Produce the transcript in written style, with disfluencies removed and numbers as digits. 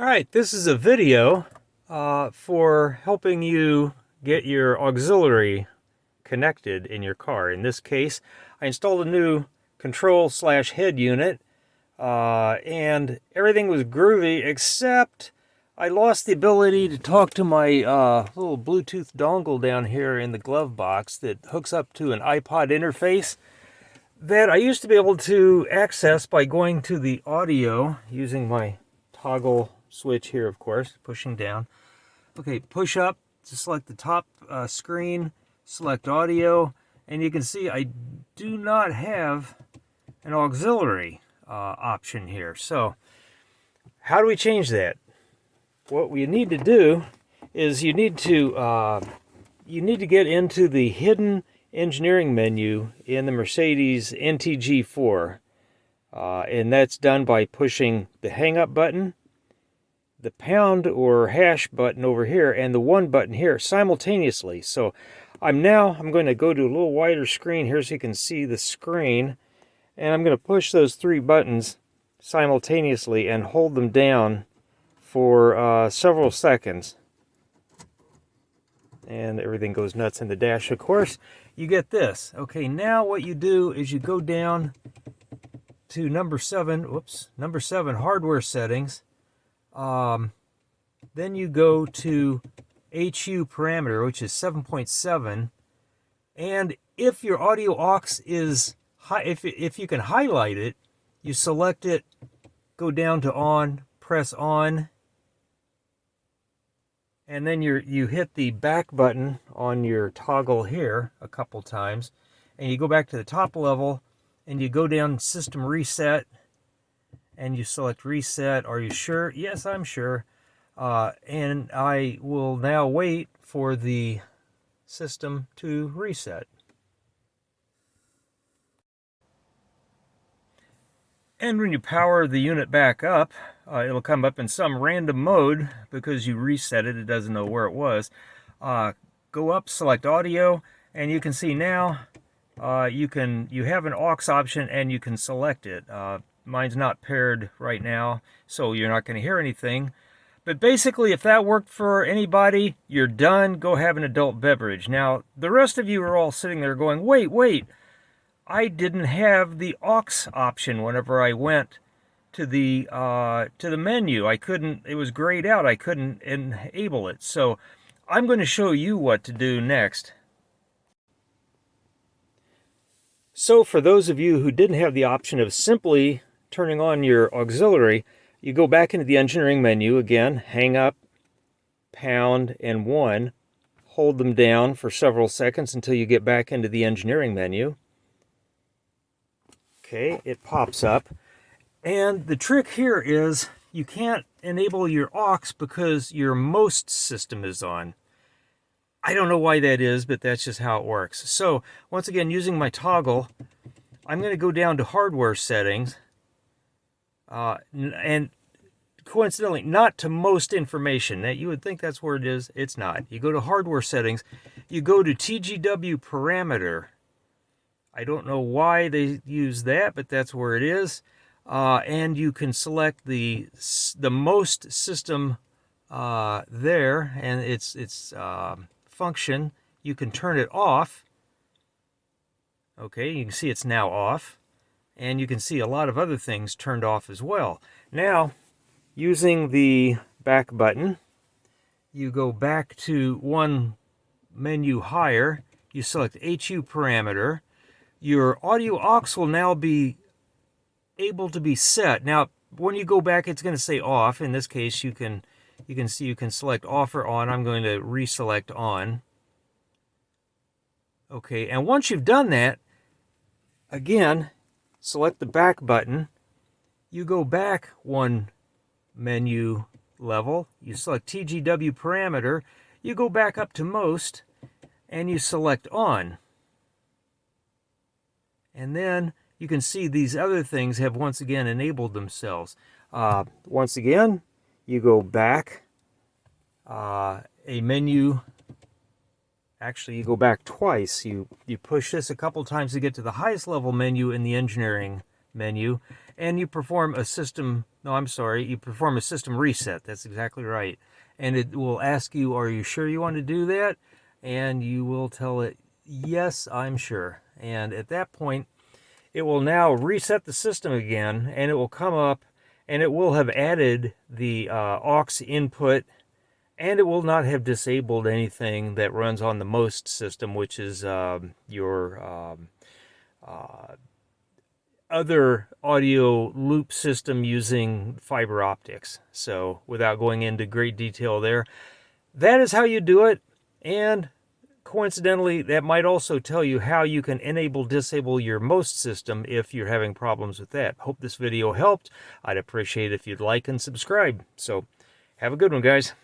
All right, this is a video for helping you get your auxiliary connected in your car. In this case, I installed a new control/head unit and everything was groovy except I lost the ability to talk to my little Bluetooth dongle down here in the glove box that hooks up to an iPod interface that I used to be able to access by going to the audio using my toggle switch here, of course, pushing down. Okay, push up to select the top screen, select audio, and you can see I do not have an auxiliary option here. So how do we change that? What we need to do is you need to get into the hidden engineering menu in the Mercedes NTG4, and that's done by pushing the hang up button, the pound or hash button over here, and the 1 button here simultaneously. So I'm going to go to a little wider screen here so you can see the screen, and I'm going to push those 3 buttons simultaneously and hold them down for several seconds. And everything goes nuts in the dash, of course. You get this. Okay, now what you do is you go down to number 7, hardware settings. Then you go to HU parameter, which is 7.7, and if your audio aux is high, if you can highlight it, you select it, go down to on, press on, and then you hit the back button on your toggle here a couple times, and you go back to the top level, and you go down system reset, and you select reset. Are you sure? Yes, I'm sure. And I will now wait for the system to reset. And when you power the unit back up, it'll come up in some random mode because you reset it. It doesn't know where it was. Go up, select audio, and you can see now you have an aux option and you can select it. Mine's not paired right now, so you're not going to hear anything. But basically, if that worked for anybody, you're done. Go have an adult beverage. Now, the rest of you are all sitting there going, wait. I didn't have the aux option whenever I went to the menu. I couldn't, it was grayed out. I couldn't enable it. So I'm going to show you what to do next. So for those of you who didn't have the option of simply turning on your auxiliary, you go back into the engineering menu again, hang up, pound, and 1. Hold them down for several seconds until you get back into the engineering menu. Okay, it pops up. And the trick here is you can't enable your aux because your most system is on. I don't know why that is, but that's just how it works. So once again, using my toggle, I'm going to go down to hardware settings. And coincidentally, not to most information. Now, you would think that's where it is. It's not. You go to hardware settings. You go to TGW parameter. I don't know why they use that, but that's where it is. And you can select the most system there, and its function. You can turn it off. Okay, you can see it's now off. And you can see a lot of other things turned off as well. Now, using the back button, you go back to 1 menu higher. You select HU parameter. Your audio aux will now be able to be set. Now, when you go back, it's going to say off. In this case, you can see you can select off or on. I'm going to reselect on. Okay, and once you've done that, again, select the back button. You go back 1 menu level. You select TGW parameter. You go back up to most, and you select on. And then you can see these other things have once again enabled themselves. Once again, you go back a menu. Actually, you go back twice. You push this a couple times to get to the highest level menu in the engineering menu, and you perform a system, no, I'm sorry, you perform a system reset. That's exactly right. And it will ask you, are you sure you want to do that? And you will tell it, yes, I'm sure. And at that point, it will now reset the system again, and it will come up, and it will have added the aux input, and it will not have disabled anything that runs on the most system, which is your other audio loop system using fiber optics. So without going into great detail there, that is how you do it. And coincidentally, that might also tell you how you can enable, disable your most system if you're having problems with that. Hope this video helped. I'd appreciate it if you'd like and subscribe. So have a good one, guys.